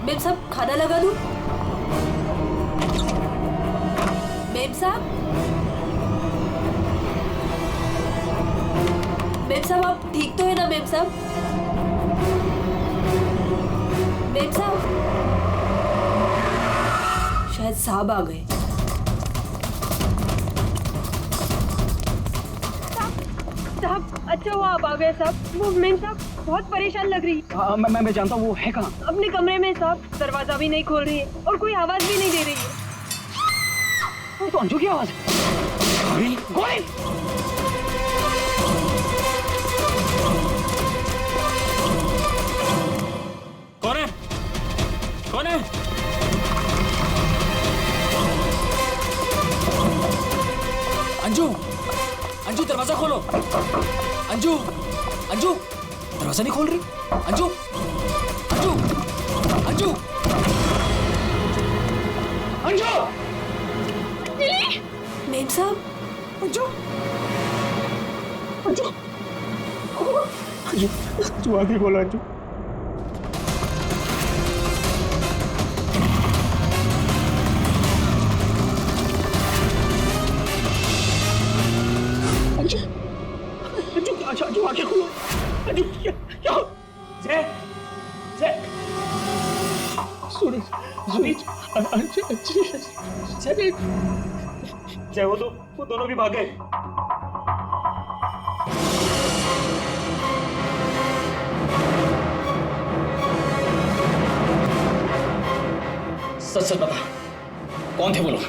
Ma'am साहब खाना लगा दूं? मेम साहब, मेम साहब आप ठीक तो है ना मेम साहब? मेम साहब, शायद साहब आ गए। साहब अच्छा हुआ आप आ गए साहब। वो मेम साहब बहुत परेशान लग रही है। हाँ मैं जानता हूँ, वो है कहाँ? अपने कमरे में साहब, दरवाजा भी नहीं खोल रही है और कोई आवाज भी नहीं दे रही है। तो अंजू की आवाज है। गोली! कौन है? कौन है? अंजू, अंजू दरवाजा खोलो। अंजू, अंजू दरवाजा नहीं खोल रही। अंजू, अंजू, अंजू, अंजू! मेम साहब, अंजू, अंजू, अंजू, तू आगे बोलो अंजू। अंजू आगे खोलो। अंजू क्या? जय, जय, सुनी, जय वो दोनों भी भाग गए। सच बता, कौन थे वो लोग?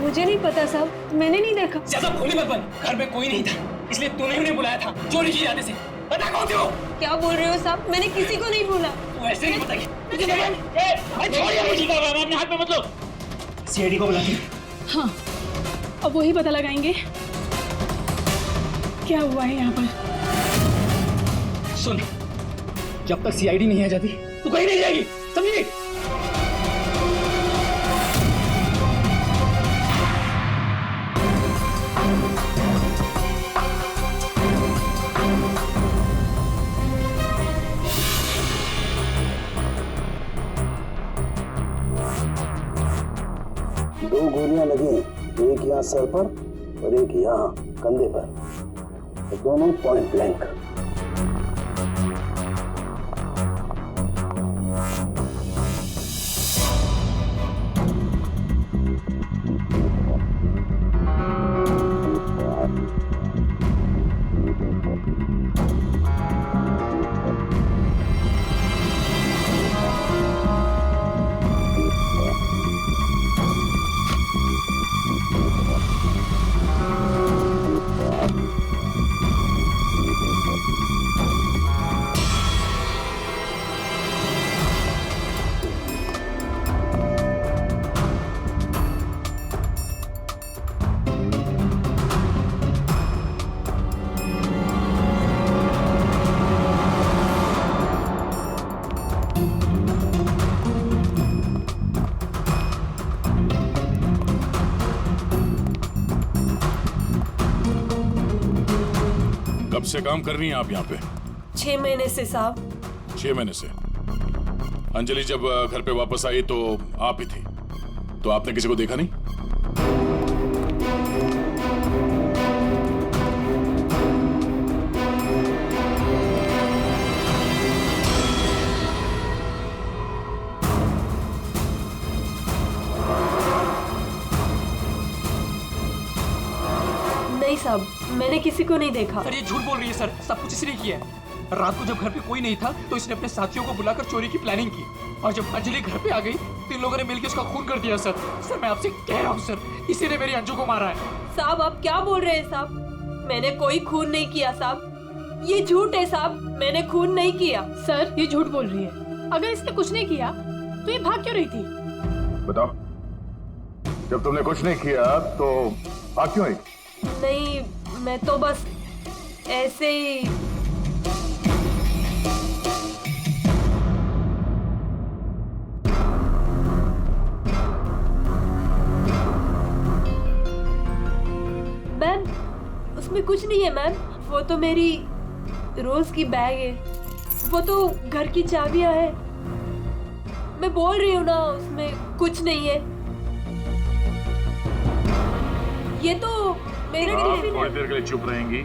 मुझे नहीं पता साहब, मैंने नहीं देखा। ज्यादा भोली मत बन, घर में कोई नहीं था इसलिए तूने उन्हें बुलाया था चोरी की इरादे से। बता कौन थे वो? क्या बोल रहे हो साहब, मैंने किसी को नहीं बोला। तू ऐसे नहीं बताएगी। अपने हाथ में मत लो। सीआईडी को बुलाती है। हाँ, अब वही पता लगाएंगे क्या हुआ है यहाँ पर। सुन, जब तक सीआईडी नहीं आ जाती तू कहीं नहीं जाएगी, समझी? दो गोलियां लगी, एक यहाँ सर पर और एक यहाँ कंधे पर, दोनों पॉइंट ब्लैंक। कब से काम कर रही हैं आप यहाँ पे? 6 महीने से साहब। 6 महीने से। अंजलि जब घर पे वापस आई तो आप ही थी, तो आपने किसी को देखा नहीं? नहीं साहब, मैंने किसी को नहीं देखा। सर ये झूठ बोल रही है सर, सब कुछ इसने किया है। रात को जब घर पे कोई नहीं था तो इसने अपने साथियों को बुलाकर चोरी की प्लानिंग की और जब अंजलि घर पे आ गई तो इन लोगों ने मिलकर उसका खून कर दिया। सर मैं आपसे कह रहा हूँ सर, इसी ने मेरी अंजू को मारा है। साहब आप क्या बोल रहे हैं साहब? मैंने कोई खून नहीं किया साहब, ये झूठ है साहब, मैंने खून नहीं किया। सर ये झूठ बोल रही है, अगर इसने कुछ नहीं किया तो ये भाग क्यों रही थी? बताओ, जब तुमने कुछ नहीं किया तो भाग क्यों आई? नहीं, मैं तो बस ऐसे ही। मैम, उसमें कुछ नहीं है मैम, वो तो मेरी रोज की बैग है, वो तो घर की चाबियां है। मैं बोल रही हूँ ना, उसमें कुछ नहीं है। ये तो मेरा आप टिफिन थोड़ी है। देर के लिए चुप रहेंगी?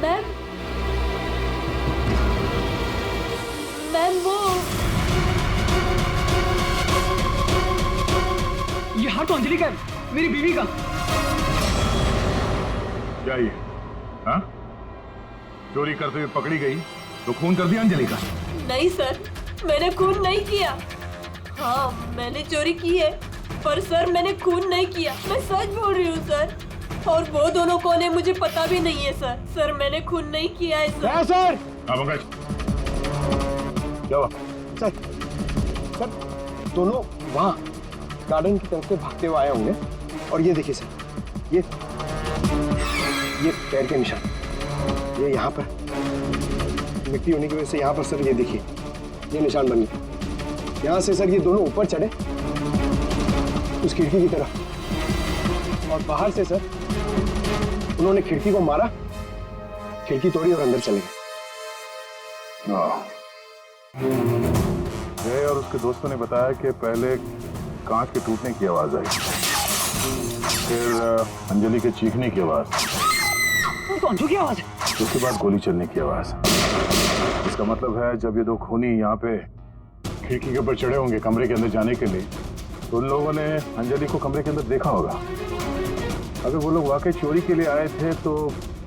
मैम, मैम वो ये हाथ तो अंजलि का है, मेरी बीवी का। क्या ये? हाँ? चोरी करते हुए पकड़ी गई तो खून कर दिया अंजलि का? नहीं सर, मैंने खून नहीं किया। हाँ, मैंने चोरी की है, पर सर मैंने खून नहीं किया। मैं सच बोल रही हूँ सर। और वो दोनों कौन है मुझे पता भी नहीं है सर। सर मैंने खून नहीं किया है सर। सर हाँ पंकज, क्या हुआ? सर दोनों वहाँ गार्डन की तरफ से भागते हुए आए होंगे। और ये देखिए सर, ये पैर के निशान, ये यहाँ पर मिट्टी होने की वजह से यहाँ पर सर ये देखिए ये निशान बन गए। यहाँ से सर ये दोनों ऊपर चढ़े उस खिड़की की तरफ, और बाहर से सर उन्होंने खिड़की को मारा, खिड़की तोड़ी और अंदर चले गए। जय और उसके दोस्तों ने बताया कि पहले कांच के टूटने की आवाज आई, फिर अंजलि के चीखने की आवाज, तो अंजू की आवाज है। उसके बाद गोली चलने की आवाज। इसका मतलब है जब ये दो खूनी यहाँ पे खिड़की के ऊपर चढ़े होंगे कमरे के अंदर जाने के लिए, तो उन लोगों ने अंजलि को कमरे के अंदर देखा होगा। अगर वो लोग वाकई चोरी के लिए आए थे तो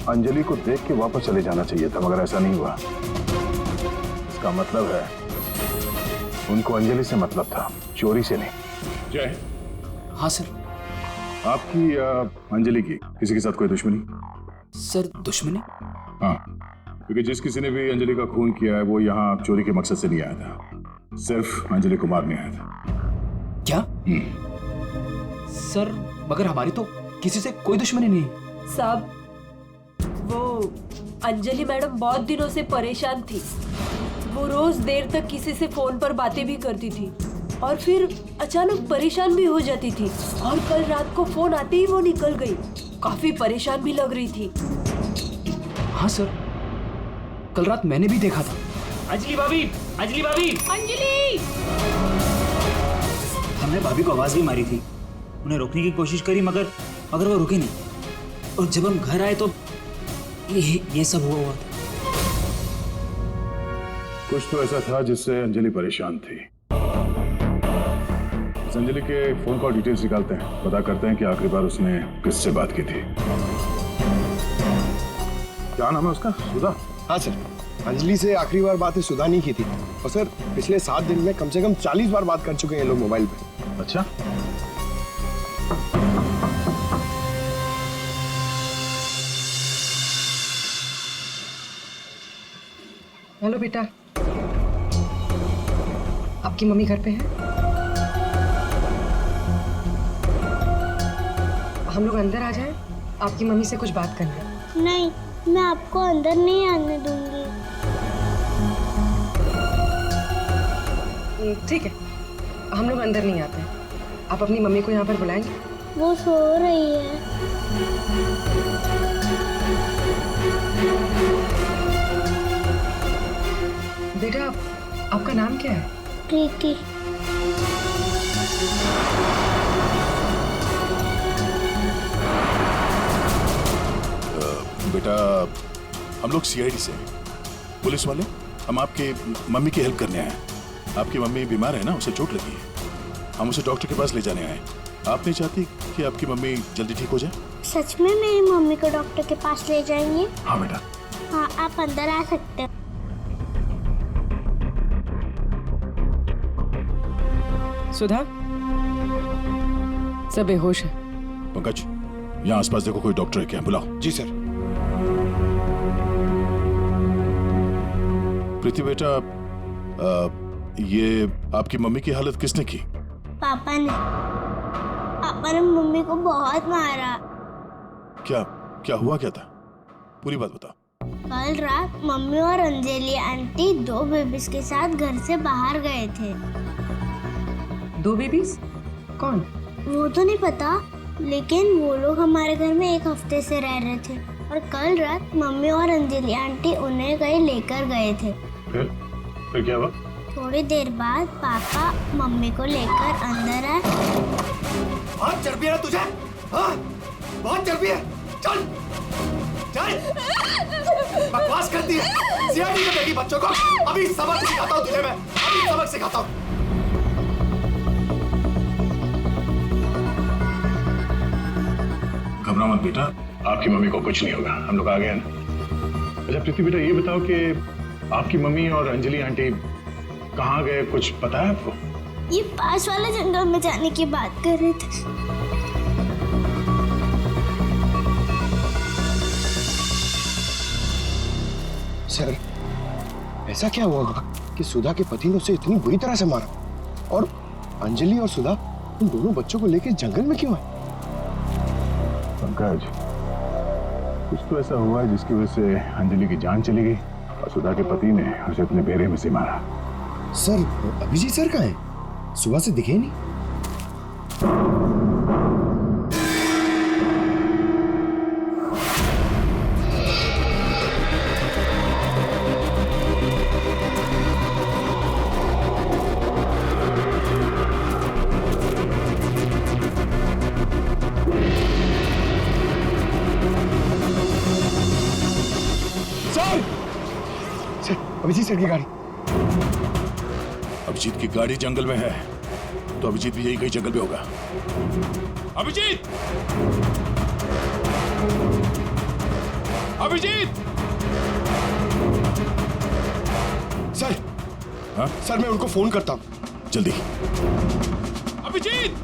अंजलि को देख के वापस चले जाना चाहिए था, मगर ऐसा नहीं हुआ। इसका मतलब है उनको अंजलि से मतलब था, चोरी से नहीं। जय, हाँ सर। आपकी अंजलि की किसी के साथ कोई दुश्मनी? सर दुश्मनी? हाँ, क्योंकि जिस किसी ने भी अंजलि का खून किया है वो यहाँ चोरी के मकसद से नहीं आया था, सिर्फ अंजलि को मारने आया था। क्या? सर मगर हमारी तो किसी से कोई दुश्मनी नहीं। साहब, वो अंजलि मैडम बहुत दिनों से परेशान थी। वो रोज देर तक किसी से फोन पर बातें भी करती थी और फिर अचानक परेशान भी हो जाती थी। और कल रात को फोन आते ही वो निकल गई। काफी परेशान भी लग रही थी। हाँ सर, कल रात मैंने भी देखा था। अंजलि भाभी, अंजलि भाभी। अंजलि! हमने भाभी को आवाज भी मारी थी, उन्हें रोकने की कोशिश करी मगर वो रुके नहीं। और जब हम घर आए तो ये सब हुआ था। कुछ तो ऐसा था जिससे अंजलि परेशान थी। इस अंजलि के फोन कॉल डिटेल्स निकालते हैं, पता करते हैं कि आखिरी बार उसने किससे बात की थी। क्या नाम है उसका? सुधा? हाँ सर, अंजलि से आखिरी बार बात सुधा नहीं की थी। और सर पिछले 7 दिन में कम से कम 40 बार बात कर चुके हैं लोग मोबाइल पे। अच्छा, हेलो बेटा, आपकी मम्मी घर पे है? हम लोग अंदर आ जाएं? आपकी मम्मी से कुछ बात करनी है। नहीं, मैं आपको अंदर नहीं आने दूंगी। ठीक है, हम लोग अंदर नहीं आते हैं। आप अपनी मम्मी को यहाँ पर बुलाएंगे? वो सो रही है। बेटा, आपका नाम क्या है? प्रीति। बेटा हम लोग सीआईडी से हैं, पुलिस वाले। हम आपके मम्मी की हेल्प करने आए हैं। आपकी मम्मी बीमार है ना, उसे चोट लगी है। हम उसे डॉक्टर के पास ले जाने आए। आप नहीं चाहती कि आपकी मम्मी जल्दी ठीक हो जाए? सच में मेरी मम्मी को डॉक्टर के पास ले जाएंगे? हाँ बेटा। हाँ, आप अंदर आ सकते हैं। सुधा, सब बेहोश है। पंकज, यहाँ आसपास देखो कोई डॉक्टर है क्या? बुलाओ। जी सर। प्रीति बेटा, ये आपकी मम्मी की हालत किसने की? पापा ने मम्मी को बहुत मारा। क्या हुआ क्या था? पूरी बात बता। कल रात मम्मी और अंजलि आंटी 2 बेबीज के साथ घर से बाहर गए थे। 2 बेबीज? कौन? वो तो नहीं पता, लेकिन वो लोग हमारे घर में 1 हफ्ते से रह रहे थे और कल रात मम्मी और अंजलि आंटी उन्हें कहीं लेकर गए थे। फिर क्या हुआ? थोड़ी देर बाद पापा मम्मी को लेकर अंदर आए। बहुत चर्बी है तुझे, हाँ? बहुत चर्बी है। चल चल, बकवास करती है, सीआईडी में देगी बच्चों को। अभी सबक सिखाता हूँ तुझे मैं, अभी सबक सिखाता हूँ। घबरा मत बेटा, आपकी मम्मी को कुछ नहीं होगा, हम लोग आ गए हैं ना। अच्छा प्रीति बेटा, ये बताओ कि आपकी मम्मी और अंजलि आंटी कहाँ गए, कुछ पता है आपको? ये पास वाले जंगल में जाने की बात कर रहे थे। सर, ऐसा क्या हुआ होगा कि सुधा के पति ने उसे इतनी बुरी तरह से मारा और अंजलि और सुधा उन दोनों बच्चों को लेकर जंगल में क्यों है? पंकज, कुछ तो ऐसा हुआ है जिसकी वजह से अंजलि की जान चली गई और सुधा के पति ने उसे अपने बेरे में से मारा। सर, अभिजीत सर कहाँ हैं? सुबह से दिखे नहीं। सर, अभिजीत सर की गाड़ी। अभिजीत की गाड़ी जंगल में है, तो अभिजीत भी यही कहीं जंगल में होगा। अभिजीत! अभिजीत! सर, हाँ? सर मैं उनको फोन करता हूँ। जल्दी। अभिजीत!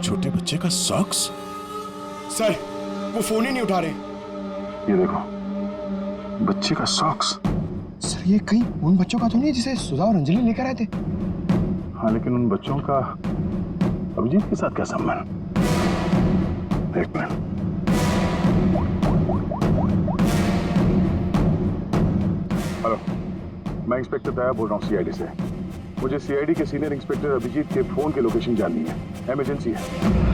छोटे बच्चे का सॉक्स? सर, वो फोन ही नहीं उठा रहे। ये देखो, बच्चे का सॉक्स। सर, ये कहीं उन बच्चों का तो नहीं जिसे सुधा और अंजलि लेकर आए थे? हाँ, लेकिन उन बच्चों का अभिजीत के साथ क्या संबंध? एक मिनट। हेलो, मैं इंस्पेक्टर दया बोल रहा हूँ सीआईडी से। मुझे सीआईडी के सीनियर इंस्पेक्टर अभिजीत के फोन की लोकेशन जाननी है, इमरजेंसी है।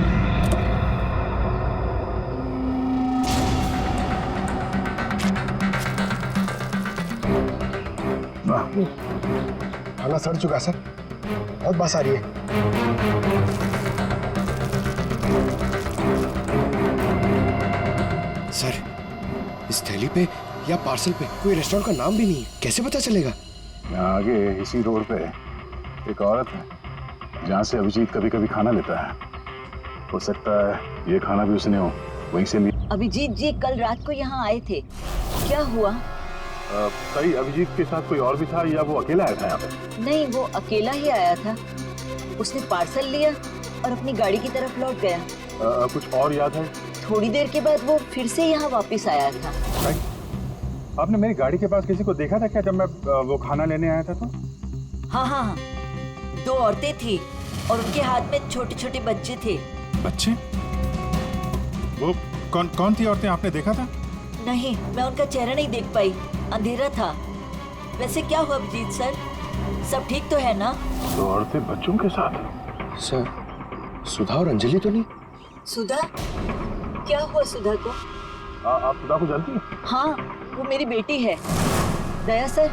खाना सड़ चुका सर, बहुत बस आ रही है। सर, इस थैली पे या पार्सल पे कोई रेस्टोरेंट का नाम भी नहीं है, कैसे पता चलेगा? यहाँ आगे इसी रोड पे एक औरत है जहाँ से अभिजीत कभी कभी खाना लेता है। हो सकता है ये खाना भी उसने हो वहीं से लिया। अभिजीत जी कल रात को यहाँ आए थे, क्या हुआ? सही, अभिजीत के साथ कोई और भी था या वो अकेला आया था यहाँ पे? नहीं, वो अकेला ही आया था। उसने पार्सल लिया और अपनी गाड़ी की तरफ लौट गया। कुछ और याद है? थोड़ी देर के बाद वो फिर से यहाँ वापस आया था। आपने मेरी गाड़ी के पास किसी को देखा था क्या जब मैं वो खाना लेने आया था तो? हाँ हाँ हाँ, 2 औरतें थी और उनके हाथ में छोटे छोटे बच्चे थे। बच्चे? वो कौन थी औरतें, आपने देखा था? नहीं, मैं उनका चेहरा नहीं देख पाई, अंधेरा था। वैसे क्या हुआ अभिजीत सर, सब ठीक तो है ना? 2 औरतें बच्चों के साथ? सर, सुधा और अंजलि तो नहीं? सुधा? क्या हुआ सुधा को? आप सुधा को जानती हैं? हाँ, वो मेरी बेटी है। दया सर,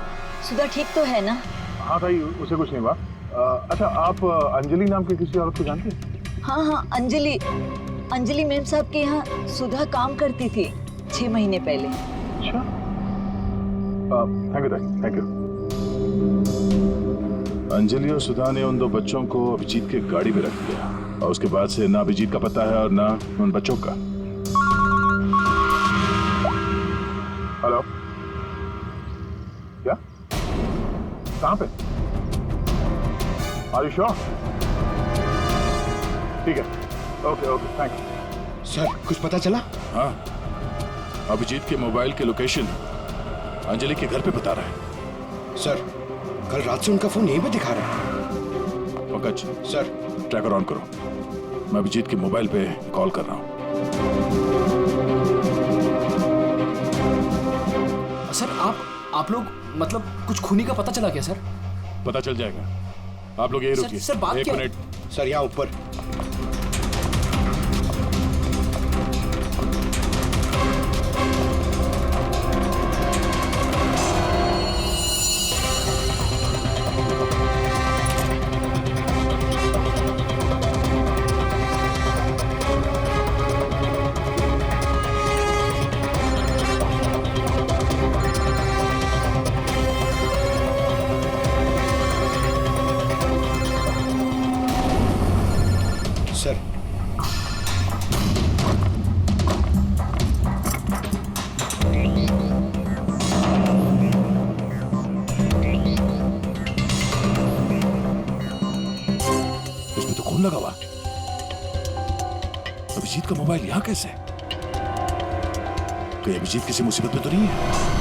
सुधा ठीक तो है ना? हाँ भाई, उसे कुछ नहीं हुआ। अच्छा, आप अंजलि नाम के किसी औरत को जानती हैं? हाँ हाँ, अंजलि मैम साहब के यहाँ सुधा काम करती थी 6 महीने पहले। अच्छा, थैंक यू। अंजलि और सुधा ने उन 2 बच्चों को अभिजीत के गाड़ी में रख लिया और उसके बाद से ना अभिजीत का पता है और ना उन बच्चों का। हेलो, क्या? कहाँ पे? Are you sure? ठीक है, ओके, थैंक यू। सर, कुछ पता चला? हाँ, अभिजीत के मोबाइल के लोकेशन अंजलि के घर पे बता रहा है। सर, कल रात से उनका फोन यहीं पे दिखा रहा है। पंकज, सर, ट्रैकर ऑन करो। मैं अभिजीत के मोबाइल पे कॉल कर रहा हूँ। सर आप लोग मतलब कुछ खूनी का पता चला क्या सर? पता चल जाएगा, आप लोग यही रुकिए। सर बात एक क्या? मिनट। सर यहाँ ऊपर। सर इसमें तो खून लगा हुआ। अभिजीत का मोबाइल यहाँ कैसे? कहीं अभिजीत किसी मुसीबत में तो नहीं है?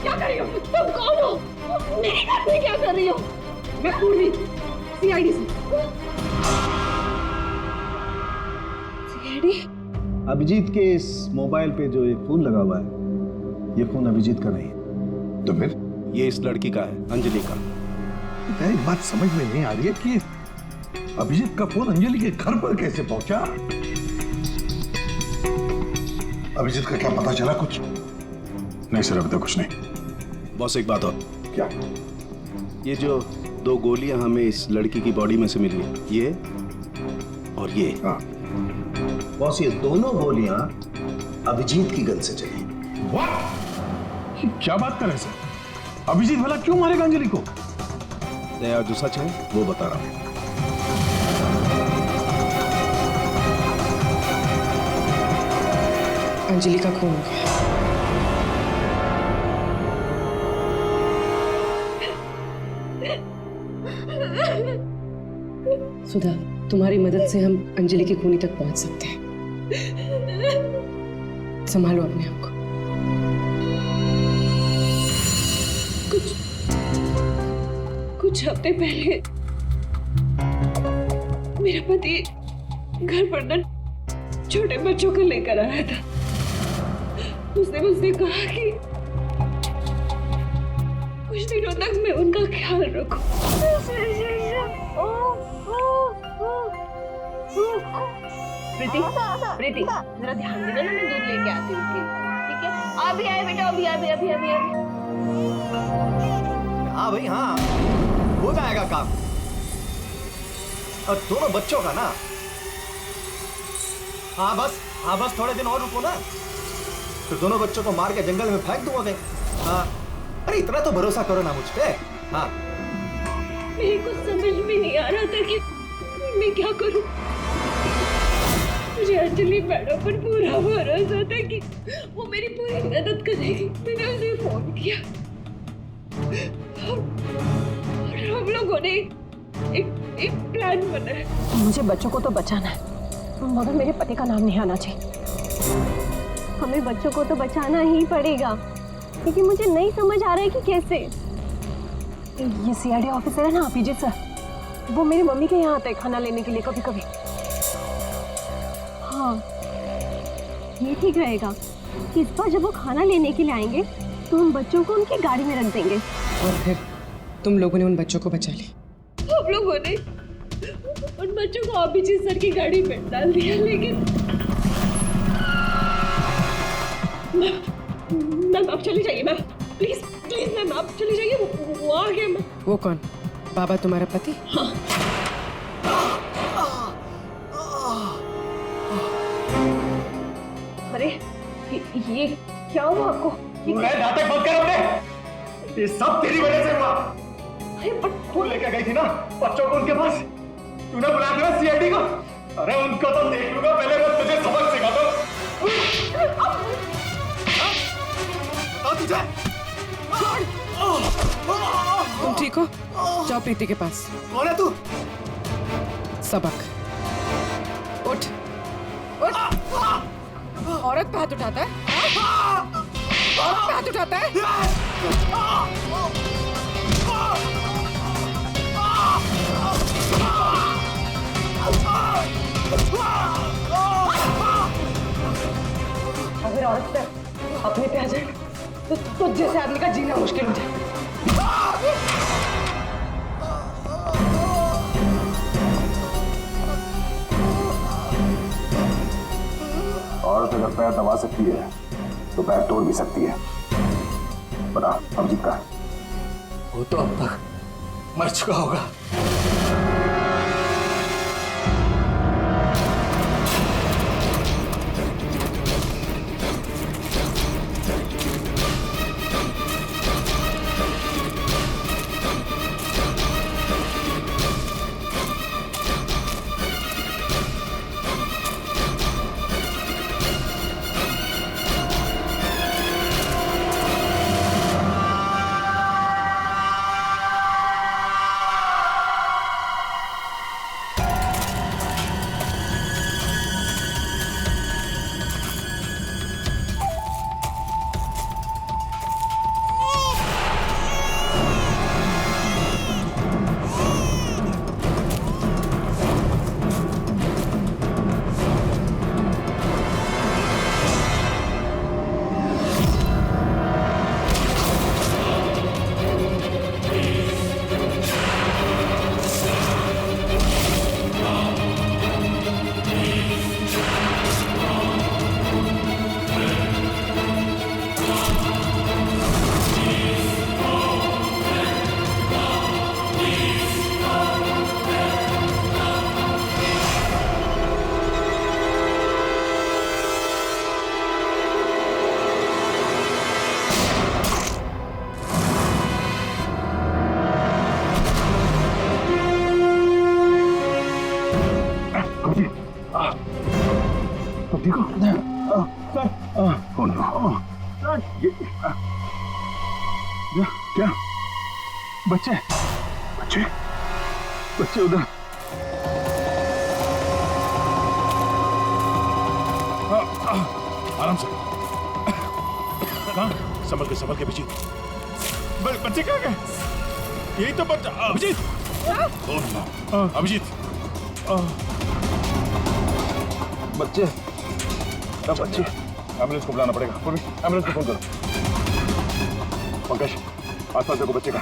क्या कर रही हो? तुम कौन हो? मेरे घर में क्या कर रही हो? मैं पूर्वी, सीआईडी से। सीआईडी? अभिजीत के इस मोबाइल पे जो एक फोन लगा हुआ है, ये फोन अभिजीत का नहीं है। तो फिर? ये इस लड़की का है, अंजलि का। एक बात समझ में नहीं आ रही है कि अभिजीत का फोन अंजलि के घर पर कैसे पहुंचा? अभिजीत का क्या पता चला कुछ? नहीं सर, अभी तक कुछ नहीं। बॉस एक बात और। क्या? ये जो 2 गोलियां हमें इस लड़की की बॉडी में से मिली, ये और ये। हाँ। बॉस ये दोनों गोलियां अभिजीत की गन से चली। What? क्या बात कर रहे हैं सर? अभिजीत भला क्यों मारेगा अंजलि को? यार जो सच है वो बता रहा हूं। अंजलि का खून हो गया। सुधा, तुम्हारी मदद से हम अंजलि की खूनी तक पहुंच सकते हैं। संभालो अपने आप को। कुछ हफ्ते पहले मेरा पति घर पर न छोटे बच्चों को लेकर आया था। उसने मुझसे कहा कि कुछ दिनों तक मैं उनका ख्याल रखूं। प्रीति, जरा ध्यान देना ना, मैं दूध लेके आती हूँ, ठीक है? अभी आए बेटा, अभी। हाँ भाई हाँ, हो जाएगा काम। और दोनों बच्चों का ना। हाँ बस थोड़े दिन और रुको ना, फिर दोनों बच्चों को मार के जंगल में फेंक दूंगा कहीं। हाँ, अरे इतना तो भरोसा करो ना मुझ पे। हाँ, मेरे को समझ में नहीं आ रहा था कि मैं क्या करूं। मुझे अंजलि मैडम पर पूरा भरोसा था कि वो मेरी पूरी मदद करेगी। मैंने उसे फोन किया और हम लोगों ने एक प्लान बनाया। मुझे बच्चों को तो बचाना है, मगर मेरे पति का नाम नहीं आना चाहिए। हमें बच्चों को तो बचाना ही पड़ेगा, लेकिन मुझे नहीं समझ आ रहा है कि कैसे। ये सीआईडी ऑफिसर है ना अभिजीत सर, वो मेरी मम्मी के यहाँ आते हैं खाना लेने के लिए कभी कभी। हाँ, ये ठीक रहेगा कि इस बार जब वो खाना लेने के लिए आएंगे तो उन बच्चों को उनकी गाड़ी में रख देंगे। और फिर तुम लोगों ने उन बच्चों को बचा लिया। हम लोगों ने उन बच्चों को अभिजीत सर की गाड़ी में डाल दिया, लेकिन मैम आप चली जाइए। मैम प्लीज मैम आप चली जाइए। वो आ गया। मैम वो कौन? बाबा तुम्हारा पति? हाँ। अरे ये क्या हुआ आपको? नाटक बंद कर अपने। ये सब तेरी वजह से हुआ। अरे तू लेकर गई थी ना बच्चों को उनके पास, तूने बुलाया था ना सीआईडी को। अरे उनको तो देख लूंगा, पहले मैं तुझे सबक सिखाता हूं। बताओ तुझे। तुम ठीक हो? जाओ प्रीति के पास। कौन है तू? सबक। उठ। औरत पे हाथ उठाता है? औरत पे हाथ उठाता है? अगर औरत पे अपने पे आ जाए तो जैसे आदमी का जीना मुश्किल हो जाए। औरत अगर पैर दबा सकती है तो पैर तोड़ भी सकती है। बता अभिजीत का? वो तो अब तक मर चुका होगा। क्या बच्चे बच्चे बच्चे उधर? आराम से। संभल के अभिजीत। बच्चे कहाँ गए? यही तो बच्चा। अभिजीत अभिजीत बच्चे बच्चे एम्बुलेंस को बुलाना पड़ेगा। एम्बुलेंस को फोन करो। पंकज आसपास देखो बच्चे का।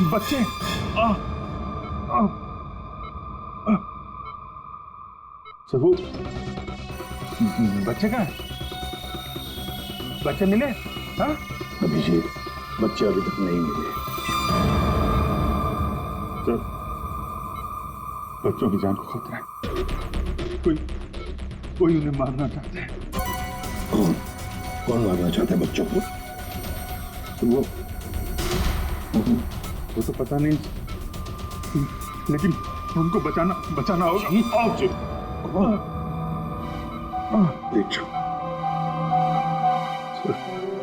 बच्चे सबू बच्चे कहाँ हैं? बच्चे मिले? हाँ अभिजीत, बच्चे अभी तक नहीं मिले। सर, बच्चों की जान को खतरा है। कोई उन्हें मारना चाहता है। कौन मारना चाहता है बच्चों को? वो तो पता नहीं, लेकिन उनको बचाना होगा। देखो,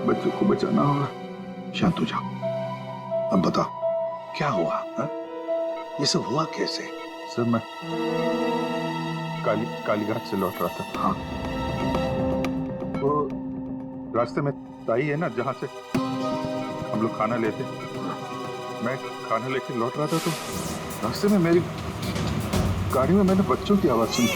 बच्चों को बचाना होगा। शांत हो जाओ। अब बताओ क्या हुआ? हा? ये सब हुआ कैसे? सर, मैं कालीघाट से लौट रहा था। हाँ, वो रास्ते में ताई है ना, जहाँ से हम लोग खाना लेते, मैं खाना लेके लौट रहा था, तो रास्ते में मेरी गाड़ी में मैंने बच्चों की आवाज सुनी।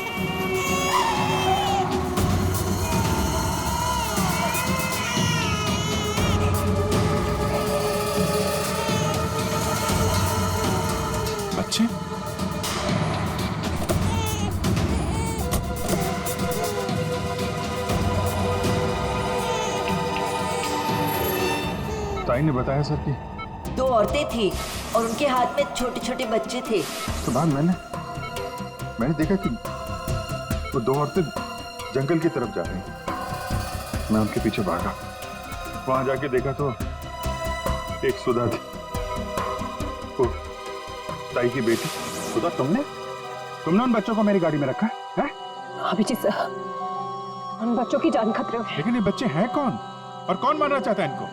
बच्चे? ताई ने बताया सर कि 2 औरतें थी और उनके हाथ में छोटे छोटे बच्चे थे। उसके बाद मैंने देखा कि वो 2 औरतें जंगल की तरफ जा रही हैं। मैं उनके पीछे भागा। वहां जाके देखा तो एक सुधा थी, वो ताई की बेटी। सुधा, तुमने उन बच्चों को मेरी गाड़ी में रखा है? अभिजीत सर, उन बच्चों की जान खतरे में। लेकिन ये बच्चे हैं कौन और कौन मारना चाहता है इनको?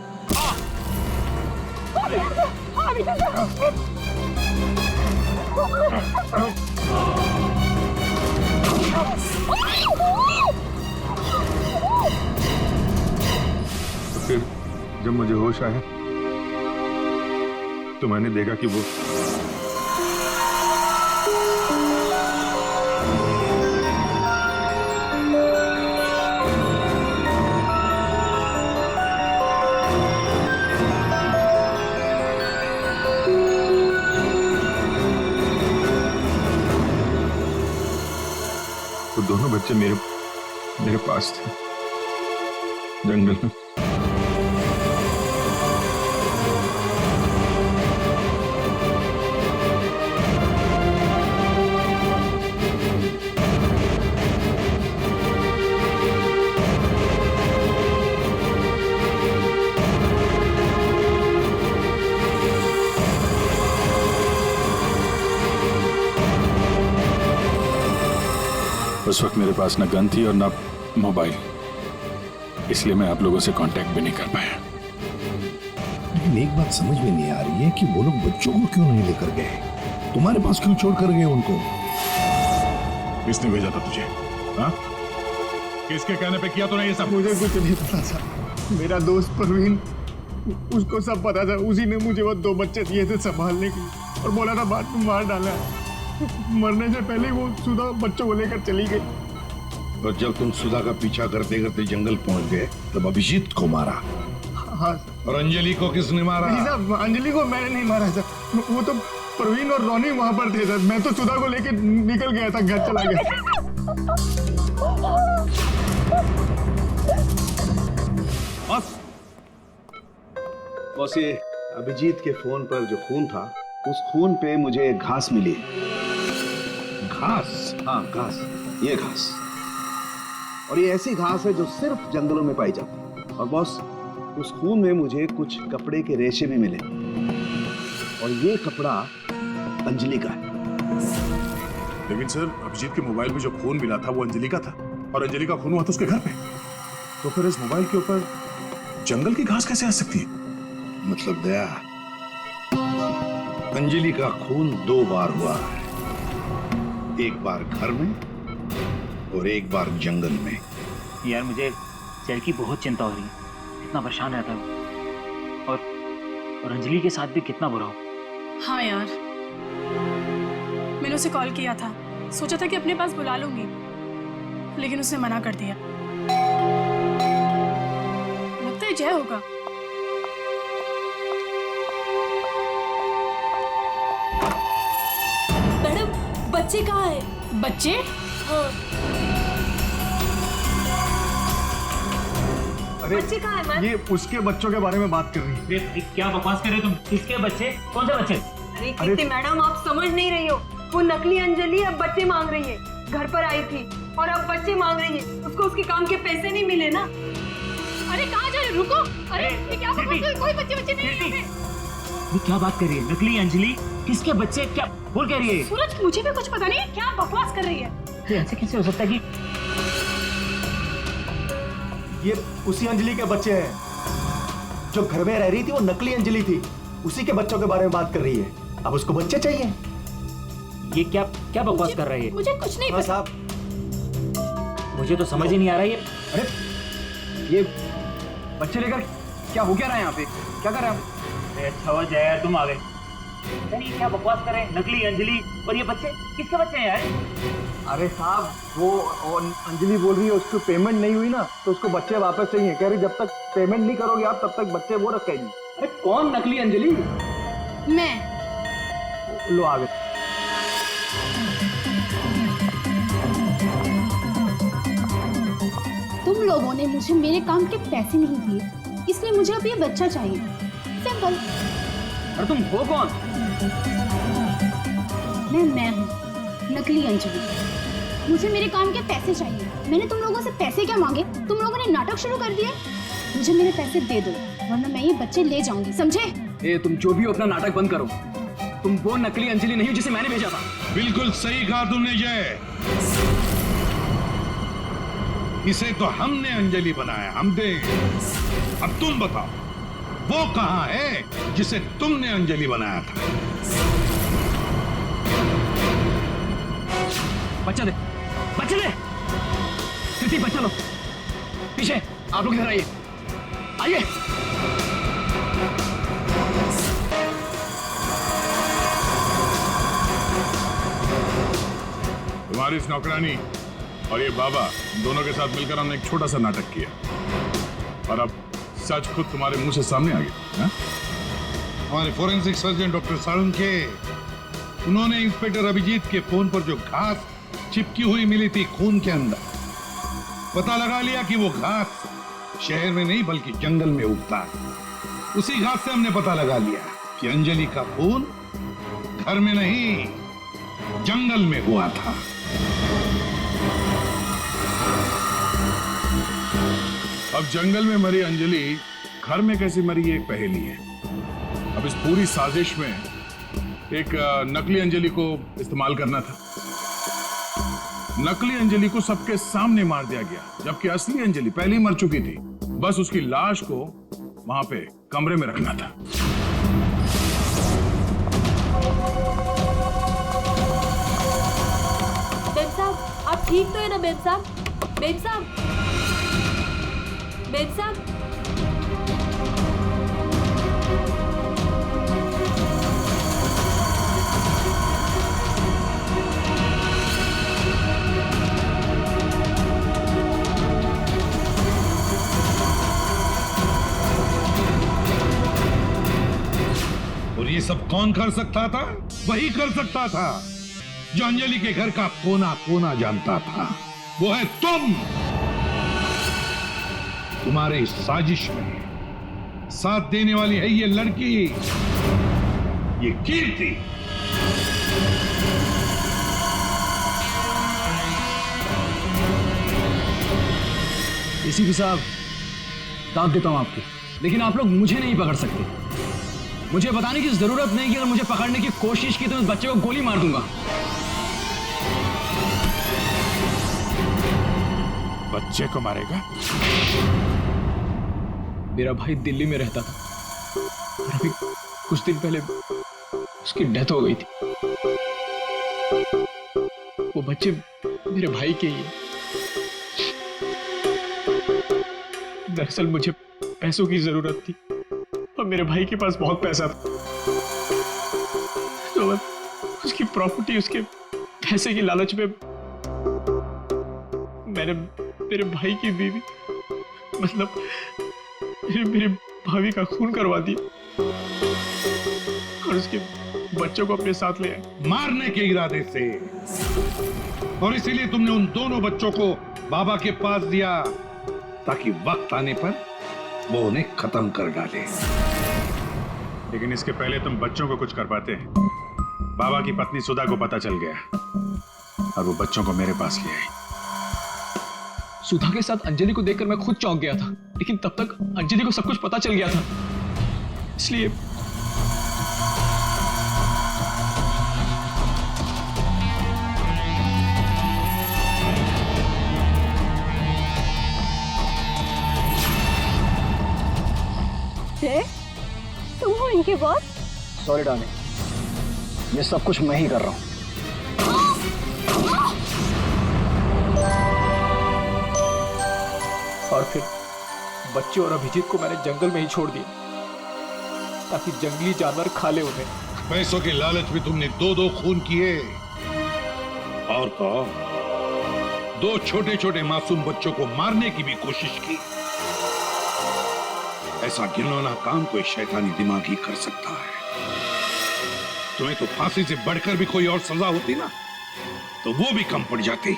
तो फिर जब मुझे होश आया तो मैंने देखा कि वो दोनों बच्चे मेरे पास थे, जंगल में। उस वक्त मेरे पास न गन थी और न मोबाइल, इसलिए मैं आप लोगों से कांटेक्ट भी नहीं कर पाया। लेकिन एक बात समझ में नहीं आ रही है कि वो लोग बच्चों को क्यों नहीं लेकर गए? तुम्हारे पास क्यों छोड़ कर गए उनको? किसने भेजा था तुझे? हाँ? किसके कहने पे किया तूने ये सब? मुझे कुछ नहीं पता था। मेरा दोस्त परवीन, उसको सब पता था। उसी ने मुझे वो 2 बच्चे दिए थे संभालने के लिए और बोला था बाद में मार डाला है। मरने से पहले वो सुधा बच्चों को लेकर चली गई। और जब तुम सुधा का पीछा करते करते जंगल पहुंच गए तब अभिजीत को मारा। हाँ। और अंजलि को किसने मारा? नहीं साहब, अंजलि को मैंने नहीं मारा सर। वो तो प्रवीण और रोनी वहां पर थे सर। मैं तो सुधा को लेकर निकल गया था, घर चला गया। बस ये अभिजीत के फोन पर जो खून था, उस खून पे मुझे घास मिली। घास? हाँ, घास। ये घास, और ये ऐसी घास है जो सिर्फ जंगलों में पाई जाती है। और बॉस, उस खून में मुझे कुछ कपड़े के रेशे भी मिले, और ये कपड़ा अंजलि का है। लेकिन सर, अभिजीत के मोबाइल में जो खून मिला था वो अंजलि का था, और अंजलि का खून हुआ था उसके घर पे। तो फिर इस मोबाइल के ऊपर जंगल की घास कैसे आ सकती है? मतलब दया, अंजलि का खून 2 बार हुआ है। एक बार घर में और एक बार जंगल में। यार, मुझे सर की बहुत चिंता हो रही है। कितना परेशान रहता है और अंजलि के साथ भी कितना बुरा हो। हाँ यार, मैंने उसे कॉल किया था, सोचा था कि अपने पास बुला लूंगी, लेकिन उसने मना कर दिया। लगता है जय होगा। बच्चे कहाँ है? बच्चे? हाँ। अरे बच्चे कहाँ है मैम? ये उसके बच्चों के बारे में बात कर रही है। क्या बकवास कर रहे हो तुम? किसके बच्चे? कौन से बच्चे? अरे कीर्ति मैडम, आप समझ नहीं रही हो। वो नकली अंजलि अब बच्चे मांग रही है। घर पर आई थी और अब बच्चे मांग रही है। उसको उसके काम के पैसे नहीं मिले ना। अरे कहाँ जा रहे? रुको। अरे ये क्या बकवास कर रही है? कोई बच्चे नहीं है। ये क्या बात कर रही है? नकली अंजलि? किसके बच्चे? क्या बोल कह रही है? सूरज, मुझे भी कुछ पता नहीं है, क्या बकवास कर रही है? ये ऐसे कैसे हो सकता है कि ये उसी अंजलि के बच्चे हैं जो घर में रह रही थी। वो नकली अंजलि थी। उसी के बच्चों के बारे में बात कर रही है। अब उसको बच्चे चाहिए। ये क्या क्या बकवास कर रही है? मुझे कुछ नहीं बस पता। आप मुझे तो समझ ही नहीं आ रहा है ये। अरे ये बच्चे लेकर क्या हो क्या रहा है यहाँ पे? क्या कर रहे हैं आप? अच्छा हुआ जया तुम आ गए। यार ये क्या बकवास कर रहे हैं? नकली अंजलि और ये बच्चे किसके बच्चे हैं यार? अरे साहब, वो अंजलि बोल रही है उसको पेमेंट नहीं हुई ना, तो उसको बच्चे वापस चाहिए। कह रही जब तक पेमेंट नहीं करोगे आप तब तक बच्चे वो रखेगी। अरे कौन नकली अंजलि? मैं। लो आ गए। तुम लोगों ने मुझे मेरे काम के पैसे नहीं दिए, इसलिए मुझे अब ये बच्चा चाहिए। सिंपल। और तुम हो कौन? मैं हूँ नकली अंजलि। मुझे मेरे काम के पैसे चाहिए। मैंने तुम लोगों से पैसे क्या मांगे? तुम लोगों ने नाटक शुरू कर दिया। मुझे मेरे पैसे दे दो, वरना मैं ये बच्चे ले जाऊंगी, समझे? ए, तुम जो भी हो अपना नाटक बंद करो। तुम वो नकली अंजलि नहीं हो जिसे मैंने भेजा था। बिल्कुल सही कहा तुमने जय। इसे तो हमने अंजलि बनाया, हम दे। अब तुम बताओ वो कहाँ है जिसे तुमने अंजलि बनाया था? बच्चा दे, बच्चा दे। कृति बच्चा लो। पीछे आप लोग इधर आइए, आइए। तुम्हारी इस नौकरानी और ये बाबा दोनों के साथ मिलकर हमने एक छोटा सा नाटक किया और अब सच खुद तुम्हारे मुंह से सामने आ गया। हमारे फोरेंसिक सर्जन डॉक्टर साळुंखे, उन्होंने इंस्पेक्टर अभिजीत के फोन पर जो घास चिपकी हुई मिली थी खून के अंदर, पता लगा लिया कि वो घास शहर में नहीं बल्कि जंगल में उगता है। उसी घास से हमने पता लगा लिया कि अंजलि का खून घर में नहीं जंगल में हुआ था। अब जंगल में मरी अंजलि घर में कैसे मरी ये एक पहेली है। अब इस पूरी साजिश में एक नकली अंजलि को इस्तेमाल करना था। नकली अंजलि को सबके सामने मार दिया गया, जबकि असली अंजलि पहले ही मर चुकी थी। बस उसकी लाश को वहां पे कमरे में रखना था। मेम साहब, आप ठीक तो है ना मेम साहब? मेम साहब, मेम साहब। और ये सब कौन कर सकता था? वही कर सकता था जो अंजलि के घर का कोना कोना जानता था। वो है तुम। तुम्हारे इस साजिश में साथ देने वाली है ये लड़की, ये कीर्ति। एसीपी साहब, दाद देता हूं आपकी, लेकिन आप लोग मुझे नहीं पकड़ सकते। मुझे बताने की जरूरत नहीं कि अगर मुझे पकड़ने की कोशिश की तो उस बच्चे को गोली मार दूंगा। बच्चे को मारेगा? मेरा भाई दिल्ली में रहता था और अभी कुछ दिन पहले उसकी डेथ हो गई थी। वो बच्चे मेरे भाई के ही हैं। दरअसल मुझे पैसों की जरूरत थी और मेरे भाई के पास बहुत पैसा था, तो उसकी प्रॉपर्टी, उसके पैसे की लालच में मैंने मेरे भाई की बीवी, मतलब मेरे भाभी का खून करवा दिया और उसके बच्चों को अपने साथ ले आए। मारने के इरादे से? और इसीलिए तुमने उन दोनों बच्चों को बाबा के पास दिया ताकि वक्त आने पर वो उन्हें खत्म कर डाले। लेकिन इसके पहले तुम बच्चों को कुछ कर पाते। बाबा की पत्नी सुधा को पता चल गया और वो बच्चों को मेरे पास ले आई। सुधा के साथ अंजलि को देखकर मैं खुद चौंक गया था, लेकिन तब तक अंजलि को सब कुछ पता चल गया था, इसलिए तुम हो इनके बॉस? सॉरी डार्लिंग, ये सब कुछ मैं ही कर रहा हूं। और फिर बच्चे और अभिजीत को मैंने जंगल में ही छोड़ दिया ताकि जंगली जानवर खा ले उन्हें। पैसों के लालच में तुमने दो खून किए और तो और, दो छोटे छोटे मासूम बच्चों को मारने की भी कोशिश की। ऐसा घिनौना काम कोई शैतानी दिमाग ही कर सकता है। तुम्हें तो फांसी से बढ़कर भी कोई और सजा होती ना, तो वो भी कम पड़ जाती।